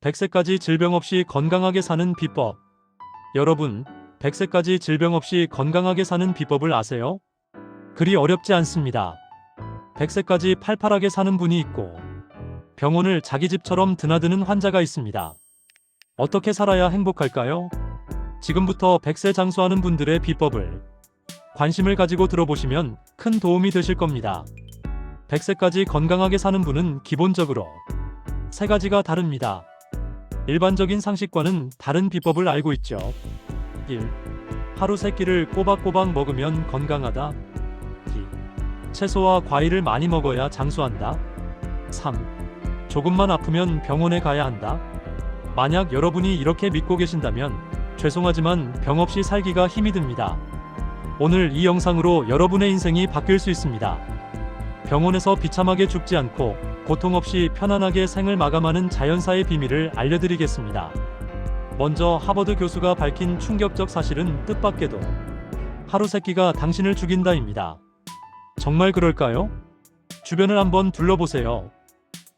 100세까지 질병 없이 건강하게 사는 비법. 여러분, 100세까지 질병 없이 건강하게 사는 비법을 아세요? 그리 어렵지 않습니다. 100세까지 팔팔하게 사는 분이 있고 병원을 자기 집처럼 드나드는 환자가 있습니다. 어떻게 살아야 행복할까요? 지금부터 100세 장수하는 분들의 비법을 관심을 가지고 들어보시면 큰 도움이 되실 겁니다. 100세까지 건강하게 사는 분은 기본적으로 세 가지가 다릅니다. 일반적인 상식과는 다른 비법을 알고 있죠. 1. 하루 3끼를 꼬박꼬박 먹으면 건강하다. 2. 채소와 과일을 많이 먹어야 장수한다. 3. 조금만 아프면 병원에 가야 한다. 만약 여러분이 이렇게 믿고 계신다면 죄송하지만 병 없이 살기가 힘이 듭니다. 오늘 이 영상으로 여러분의 인생이 바뀔 수 있습니다. 병원에서 비참하게 죽지 않고 고통 없이 편안하게 생을 마감하는 자연사의 비밀을 알려드리겠습니다. 먼저 하버드 교수가 밝힌 충격적 사실은 뜻밖에도 하루 3끼가 당신을 죽인다입니다. 정말 그럴까요? 주변을 한번 둘러보세요.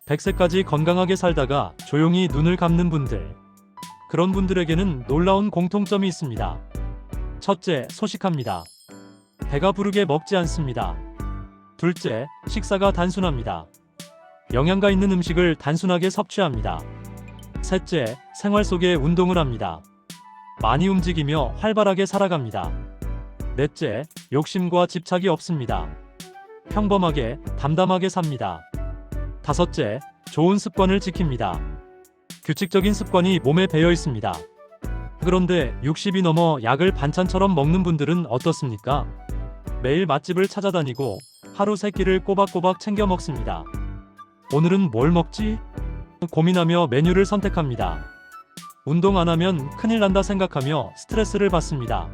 100세까지 건강하게 살다가 조용히 눈을 감는 분들. 그런 분들에게는 놀라운 공통점이 있습니다. 첫째, 소식합니다. 배가 부르게 먹지 않습니다. 둘째, 식사가 단순합니다. 영양가 있는 음식을 단순하게 섭취합니다. 셋째, 생활 속에 운동을 합니다. 많이 움직이며 활발하게 살아갑니다. 넷째, 욕심과 집착이 없습니다. 평범하게, 담담하게 삽니다. 다섯째, 좋은 습관을 지킵니다. 규칙적인 습관이 몸에 배어 있습니다. 그런데 60이 넘어 약을 반찬처럼 먹는 분들은 어떻습니까? 매일 맛집을 찾아다니고 하루 3끼를 꼬박꼬박 챙겨 먹습니다. 오늘은 뭘 먹지? 고민하며 메뉴를 선택합니다. 운동 안 하면 큰일 난다 생각하며 스트레스를 받습니다.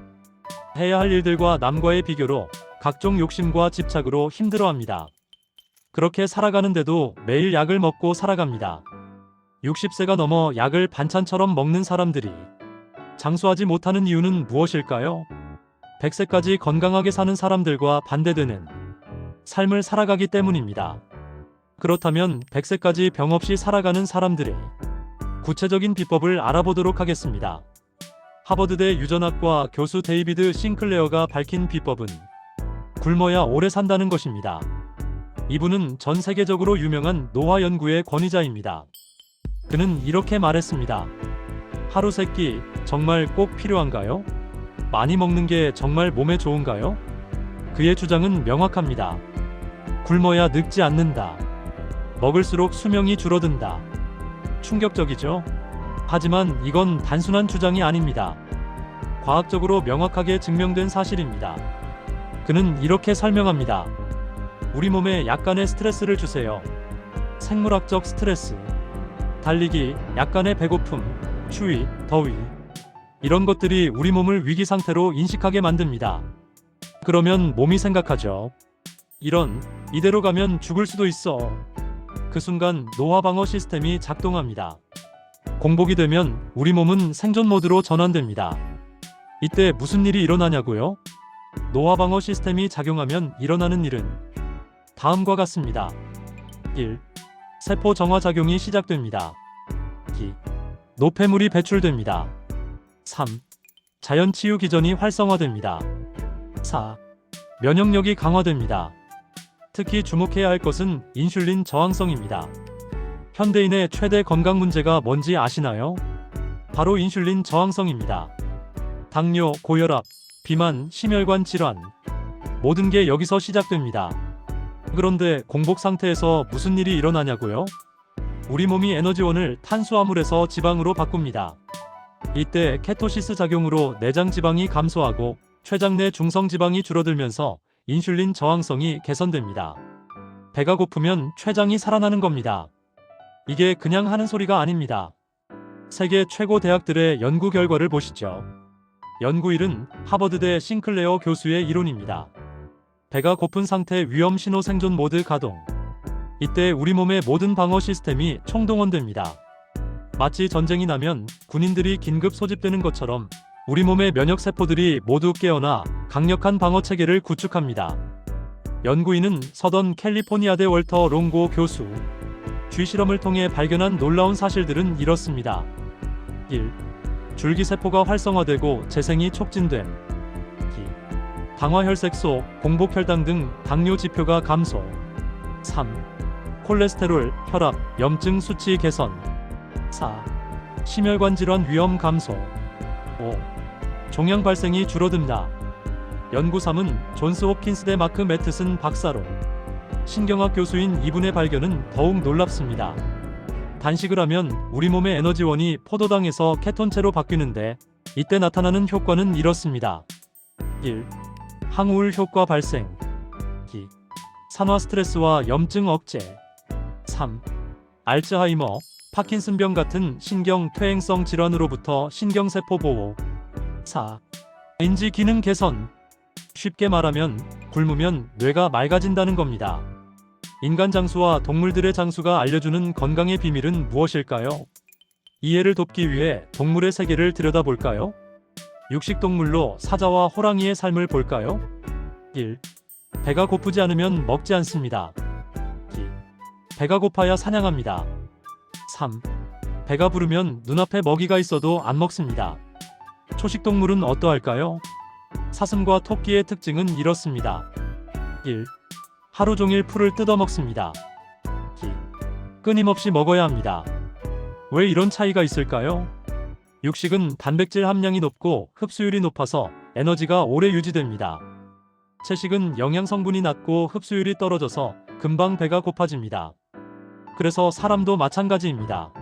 해야 할 일들과 남과의 비교로 각종 욕심과 집착으로 힘들어합니다. 그렇게 살아가는데도 매일 약을 먹고 살아갑니다. 60세가 넘어 약을 반찬처럼 먹는 사람들이 장수하지 못하는 이유는 무엇일까요? 100세까지 건강하게 사는 사람들과 반대되는 삶을 살아가기 때문입니다. 그렇다면 100세까지 병 없이 살아가는 사람들의 구체적인 비법을 알아보도록 하겠습니다. 하버드대 유전학과 교수 데이비드 싱클레어가 밝힌 비법은 굶어야 오래 산다는 것입니다. 이분은 전 세계적으로 유명한 노화 연구의 권위자입니다. 그는 이렇게 말했습니다. 하루 3끼 정말 꼭 필요한가요? 많이 먹는 게 정말 몸에 좋은가요? 그의 주장은 명확합니다. 굶어야 늙지 않는다. 먹을수록 수명이 줄어든다. 충격적이죠? 하지만 이건 단순한 주장이 아닙니다. 과학적으로 명확하게 증명된 사실입니다. 그는 이렇게 설명합니다. 우리 몸에 약간의 스트레스를 주세요. 생물학적 스트레스, 달리기, 약간의 배고픔, 추위, 더위. 이런 것들이 우리 몸을 위기 상태로 인식하게 만듭니다. 그러면 몸이 생각하죠. 이대로 가면 죽을 수도 있어. 그 순간 노화 방어 시스템이 작동합니다. 공복이 되면 우리 몸은 생존 모드로 전환됩니다. 이때 무슨 일이 일어나냐고요? 노화 방어 시스템이 작용하면 일어나는 일은 다음과 같습니다. 1. 세포 정화 작용이 시작됩니다. 2. 노폐물이 배출됩니다. 3. 자연 치유 기전이 활성화됩니다. 4. 면역력이 강화됩니다. 특히 주목해야 할 것은 인슐린 저항성입니다. 현대인의 최대 건강 문제가 뭔지 아시나요? 바로 인슐린 저항성입니다. 당뇨, 고혈압, 비만, 심혈관 질환, 모든 게 여기서 시작됩니다. 그런데 공복 상태에서 무슨 일이 일어나냐고요? 우리 몸이 에너지원을 탄수화물에서 지방으로 바꿉니다. 이때 케토시스 작용으로 내장 지방이 감소하고 췌장 내 중성 지방이 줄어들면서 인슐린 저항성이 개선됩니다. 배가 고프면 췌장이 살아나는 겁니다. 이게 그냥 하는 소리가 아닙니다. 세계 최고 대학들의 연구 결과를 보시죠. 연구 1은 하버드대 싱클레어 교수의 이론입니다. 배가 고픈 상태 위험 신호 생존 모드 가동. 이때 우리 몸의 모든 방어 시스템이 총동원됩니다. 마치 전쟁이 나면 군인들이 긴급 소집되는 것처럼 우리 몸의 면역 세포들이 모두 깨어나 강력한 방어 체계를 구축합니다. 연구인은 서던 캘리포니아대 월터 롱고 교수, 쥐 실험을 통해 발견한 놀라운 사실들은 이렇습니다. 1. 줄기세포가 활성화되고 재생이 촉진됨. 2. 당화혈색소, 공복혈당 등 당뇨 지표가 감소. 3. 콜레스테롤, 혈압, 염증 수치 개선. 4. 심혈관 질환 위험 감소. 5. 종양 발생이 줄어든다. 연구 3은 존스 홉킨스대 마크 매트슨 박사로. 신경학 교수인 이분의 발견은 더욱 놀랍습니다. 단식을 하면 우리 몸의 에너지원이 포도당에서 케톤체로 바뀌는데 이때 나타나는 효과는 이렇습니다. 1. 항우울 효과 발생. 2. 산화 스트레스와 염증 억제. 3. 알츠하이머, 파킨슨병 같은 신경 퇴행성 질환으로부터 신경세포 보호. 4. 인지 기능 개선. 쉽게 말하면 굶으면 뇌가 맑아진다는 겁니다. 인간 장수와 동물들의 장수가 알려주는 건강의 비밀은 무엇일까요? 이해를 돕기 위해 동물의 세계를 들여다볼까요? 육식동물로 사자와 호랑이의 삶을 볼까요? 1. 배가 고프지 않으면 먹지 않습니다. 2. 배가 고파야 사냥합니다. 3. 배가 부르면 눈앞에 먹이가 있어도 안 먹습니다. 초식동물은 어떠할까요? 사슴과 토끼의 특징은 이렇습니다. 1. 하루 종일 풀을 뜯어 먹습니다. 2. 끊임없이 먹어야 합니다. 왜 이런 차이가 있을까요? 육식은 단백질 함량이 높고 흡수율이 높아서 에너지가 오래 유지됩니다. 채식은 영양 성분이 낮고 흡수율이 떨어져서 금방 배가 고파집니다. 그래서 사람도 마찬가지입니다.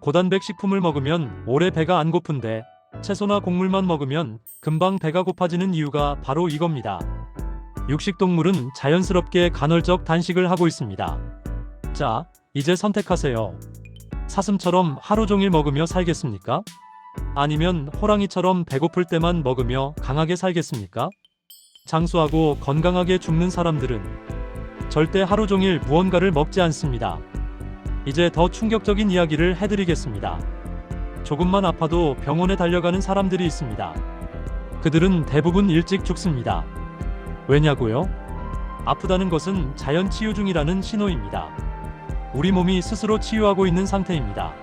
고단백 식품을 먹으면 오래 배가 안 고픈데 채소나 곡물만 먹으면 금방 배가 고파지는 이유가 바로 이겁니다. 육식동물은 자연스럽게 간헐적 단식을 하고 있습니다. 자, 이제 선택하세요. 사슴처럼 하루 종일 먹으며 살겠습니까? 아니면 호랑이처럼 배고플 때만 먹으며 강하게 살겠습니까? 장수하고 건강하게 죽는 사람들은 절대 하루 종일 무언가를 먹지 않습니다. 이제 더 충격적인 이야기를 해드리겠습니다. 조금만 아파도 병원에 달려가는 사람들이 있습니다. 그들은 대부분 일찍 죽습니다. 왜냐고요? 아프다는 것은 자연 치유 중이라는 신호입니다. 우리 몸이 스스로 치유하고 있는 상태입니다.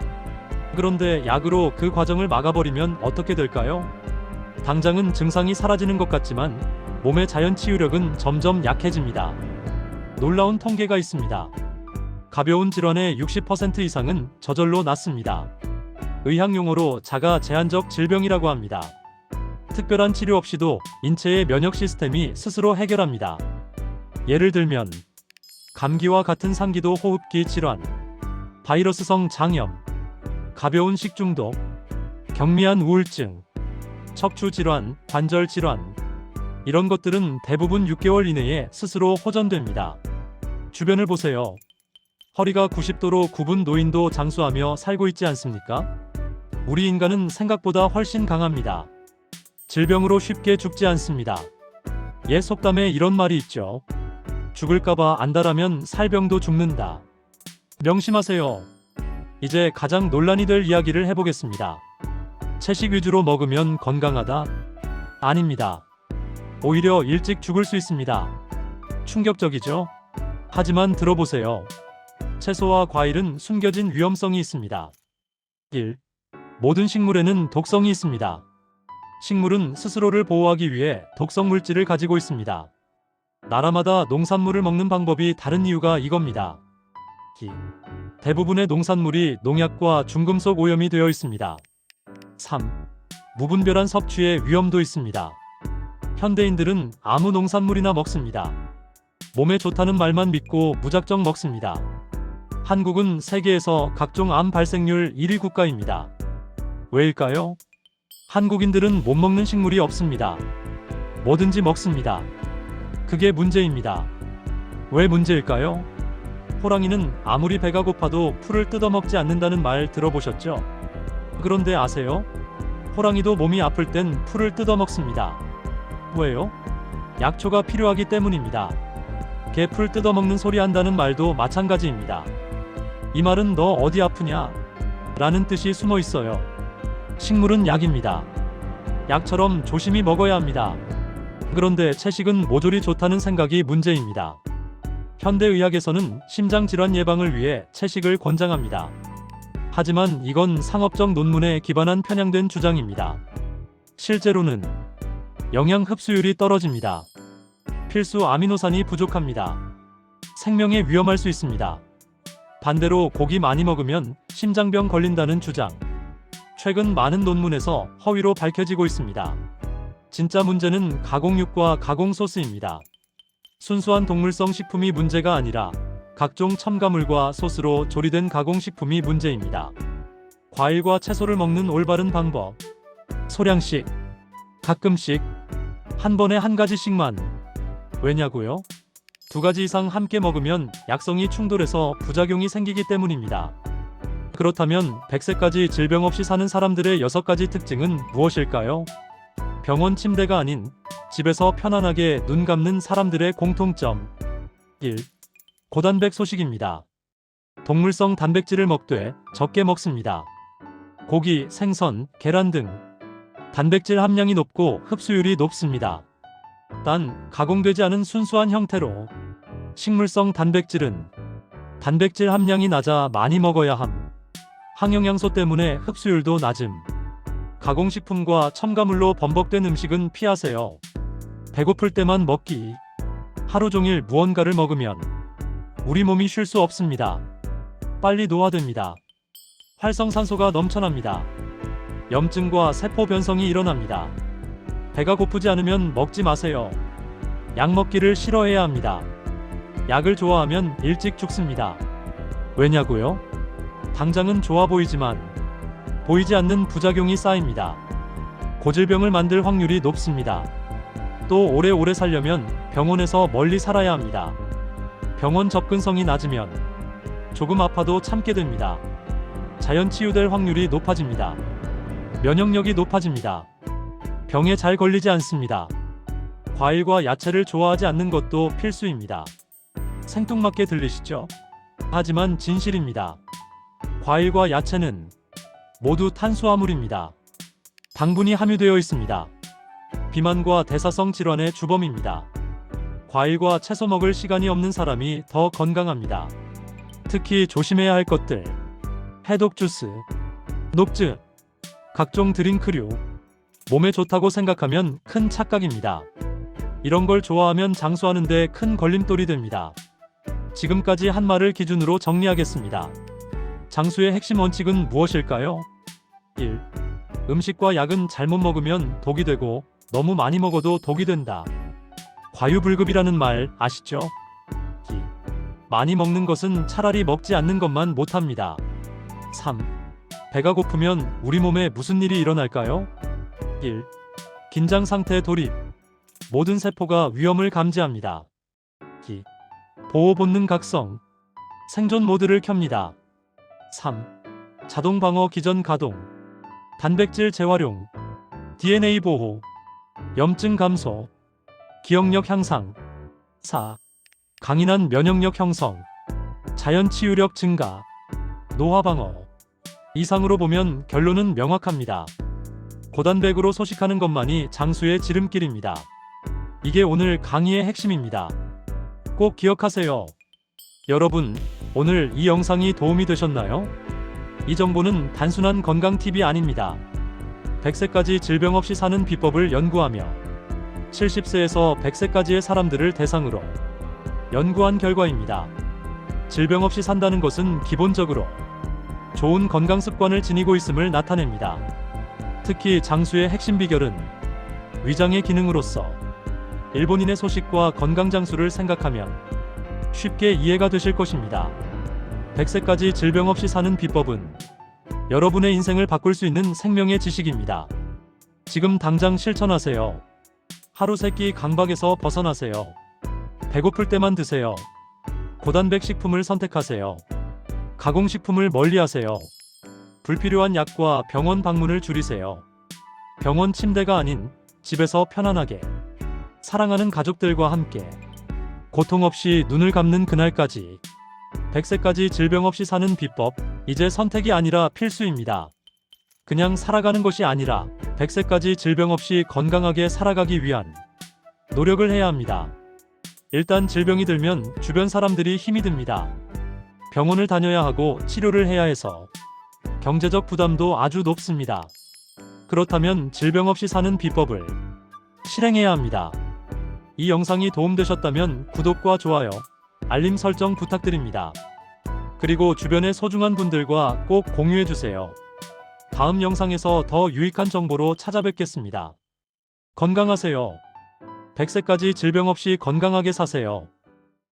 그런데 약으로 그 과정을 막아버리면 어떻게 될까요? 당장은 증상이 사라지는 것 같지만 몸의 자연 치유력은 점점 약해집니다. 놀라운 통계가 있습니다. 가벼운 질환의 60% 이상은 저절로 낫습니다. 의학 용어로 자가 제한적 질병이라고 합니다. 특별한 치료 없이도 인체의 면역 시스템이 스스로 해결합니다. 예를 들면 감기와 같은 상기도 호흡기 질환, 바이러스성 장염, 가벼운 식중독, 경미한 우울증, 척추 질환, 관절 질환, 이런 것들은 대부분 6개월 이내에 스스로 호전됩니다. 주변을 보세요. 허리가 90도로 굽은 노인도 장수하며 살고 있지 않습니까? 우리 인간은 생각보다 훨씬 강합니다. 질병으로 쉽게 죽지 않습니다. 옛 속담에 이런 말이 있죠. 죽을까봐 안달하면 살병도 죽는다. 명심하세요. 이제 가장 논란이 될 이야기를 해보겠습니다. 채식 위주로 먹으면 건강하다? 아닙니다. 오히려 일찍 죽을 수 있습니다. 충격적이죠? 하지만 들어보세요. 채소와 과일은 숨겨진 위험성이 있습니다. 1. 모든 식물에는 독성이 있습니다. 식물은 스스로를 보호하기 위해 독성 물질을 가지고 있습니다. 나라마다 농산물을 먹는 방법이 다른 이유가 이겁니다. 2. 대부분의 농산물이 농약과 중금속 오염이 되어 있습니다. 3. 무분별한 섭취의 위험도 있습니다. 현대인들은 아무 농산물이나 먹습니다. 몸에 좋다는 말만 믿고 무작정 먹습니다. 한국은 세계에서 각종 암 발생률 1위 국가입니다. 왜일까요? 한국인들은 못 먹는 식물이 없습니다. 뭐든지 먹습니다. 그게 문제입니다. 왜 문제일까요? 호랑이는 아무리 배가 고파도 풀을 뜯어먹지 않는다는 말 들어보셨죠? 그런데 아세요? 호랑이도 몸이 아플 땐 풀을 뜯어먹습니다. 왜요? 약초가 필요하기 때문입니다. 개 풀 뜯어먹는 소리 한다는 말도 마찬가지입니다. 이 말은 너 어디 아프냐? 라는 뜻이 숨어 있어요. 식물은 약입니다. 약처럼 조심히 먹어야 합니다. 그런데 채식은 모조리 좋다는 생각이 문제입니다. 현대의학에서는 심장질환 예방을 위해 채식을 권장합니다. 하지만 이건 상업적 논문에 기반한 편향된 주장입니다. 실제로는 영양 흡수율이 떨어집니다. 필수 아미노산이 부족합니다. 생명에 위험할 수 있습니다. 반대로 고기 많이 먹으면 심장병 걸린다는 주장. 최근 많은 논문에서 허위로 밝혀지고 있습니다. 진짜 문제는 가공육과 가공소스입니다. 순수한 동물성 식품이 문제가 아니라 각종 첨가물과 소스로 조리된 가공식품이 문제입니다. 과일과 채소를 먹는 올바른 방법. 소량씩, 가끔씩, 한 번에 한 가지씩만. 왜냐고요? 두 가지 이상 함께 먹으면 약성이 충돌해서 부작용이 생기기 때문입니다. 그렇다면 100세까지 질병 없이 사는 사람들의 6가지 특징은 무엇일까요? 병원 침대가 아닌 집에서 편안하게 눈 감는 사람들의 공통점. 1. 고단백 소식입니다. 동물성 단백질을 먹되 적게 먹습니다. 고기, 생선, 계란 등 단백질 함량이 높고 흡수율이 높습니다. 단, 가공되지 않은 순수한 형태로 식물성 단백질은 단백질 함량이 낮아 많이 먹어야 함. 항영양소 때문에 흡수율도 낮음. 가공식품과 첨가물로 범벅된 음식은 피하세요. 배고플 때만 먹기. 하루 종일 무언가를 먹으면 우리 몸이 쉴 수 없습니다. 빨리 노화됩니다. 활성산소가 넘쳐납니다. 염증과 세포 변성이 일어납니다. 배가 고프지 않으면 먹지 마세요. 약 먹기를 싫어해야 합니다. 약을 좋아하면 일찍 죽습니다. 왜냐고요? 당장은 좋아 보이지만 보이지 않는 부작용이 쌓입니다. 고질병을 만들 확률이 높습니다. 또 오래오래 살려면 병원에서 멀리 살아야 합니다. 병원 접근성이 낮으면 조금 아파도 참게 됩니다. 자연 치유될 확률이 높아집니다. 면역력이 높아집니다. 병에 잘 걸리지 않습니다. 과일과 야채를 좋아하지 않는 것도 필수입니다. 생뚱맞게 들리시죠? 하지만 진실입니다. 과일과 야채는 모두 탄수화물입니다. 당분이 함유되어 있습니다. 비만과 대사성 질환의 주범입니다. 과일과 채소 먹을 시간이 없는 사람이 더 건강합니다. 특히 조심해야 할 것들. 해독 주스, 녹즙, 각종 드링크류. 몸에 좋다고 생각하면 큰 착각입니다. 이런 걸 좋아하면 장수하는데 큰 걸림돌이 됩니다. 지금까지 한 말을 기준으로 정리하겠습니다. 장수의 핵심 원칙은 무엇일까요? 1. 음식과 약은 잘못 먹으면 독이 되고 너무 많이 먹어도 독이 된다. 과유불급이라는 말 아시죠? 2. 많이 먹는 것은 차라리 먹지 않는 것만 못합니다. 3. 배가 고프면 우리 몸에 무슨 일이 일어날까요? 1. 긴장 상태 돌입. 모든 세포가 위험을 감지합니다. 2. 보호 본능 각성. 생존 모드를 켭니다. 3. 자동 방어 기전 가동. 단백질 재활용. DNA 보호. 염증 감소. 기억력 향상. 4. 강인한 면역력 형성. 자연 치유력 증가. 노화 방어. 이상으로 보면 결론은 명확합니다. 고단백으로 소식하는 것만이 장수의 지름길입니다. 이게 오늘 강의의 핵심입니다. 꼭 기억하세요. 여러분, 오늘 이 영상이 도움이 되셨나요? 이 정보는 단순한 건강 팁이 아닙니다. 100세까지 질병 없이 사는 비법을 연구하며 70세에서 100세까지의 사람들을 대상으로 연구한 결과입니다. 질병 없이 산다는 것은 기본적으로 좋은 건강 습관을 지니고 있음을 나타냅니다. 특히 장수의 핵심 비결은 위장의 기능으로서 일본인의 소식과 건강 장수를 생각하면 쉽게 이해가 되실 것입니다. 100세까지 질병 없이 사는 비법은 여러분의 인생을 바꿀 수 있는 생명의 지식입니다. 지금 당장 실천하세요. 하루 세끼 강박에서 벗어나세요. 배고플 때만 드세요. 고단백 식품을 선택하세요. 가공식품을 멀리하세요. 불필요한 약과 병원 방문을 줄이세요. 병원 침대가 아닌 집에서 편안하게 사랑하는 가족들과 함께 고통 없이 눈을 감는 그날까지 100세까지 질병 없이 사는 비법, 이제 선택이 아니라 필수입니다. 그냥 살아가는 것이 아니라 100세까지 질병 없이 건강하게 살아가기 위한 노력을 해야 합니다. 일단 질병이 들면 주변 사람들이 힘이 듭니다. 병원을 다녀야 하고 치료를 해야 해서 경제적 부담도 아주 높습니다. 그렇다면 질병 없이 사는 비법을 실행해야 합니다. 이 영상이 도움되셨다면 구독과 좋아요, 알림 설정 부탁드립니다. 그리고 주변의 소중한 분들과 꼭 공유해주세요. 다음 영상에서 더 유익한 정보로 찾아뵙겠습니다. 건강하세요. 100세까지 질병 없이 건강하게 사세요.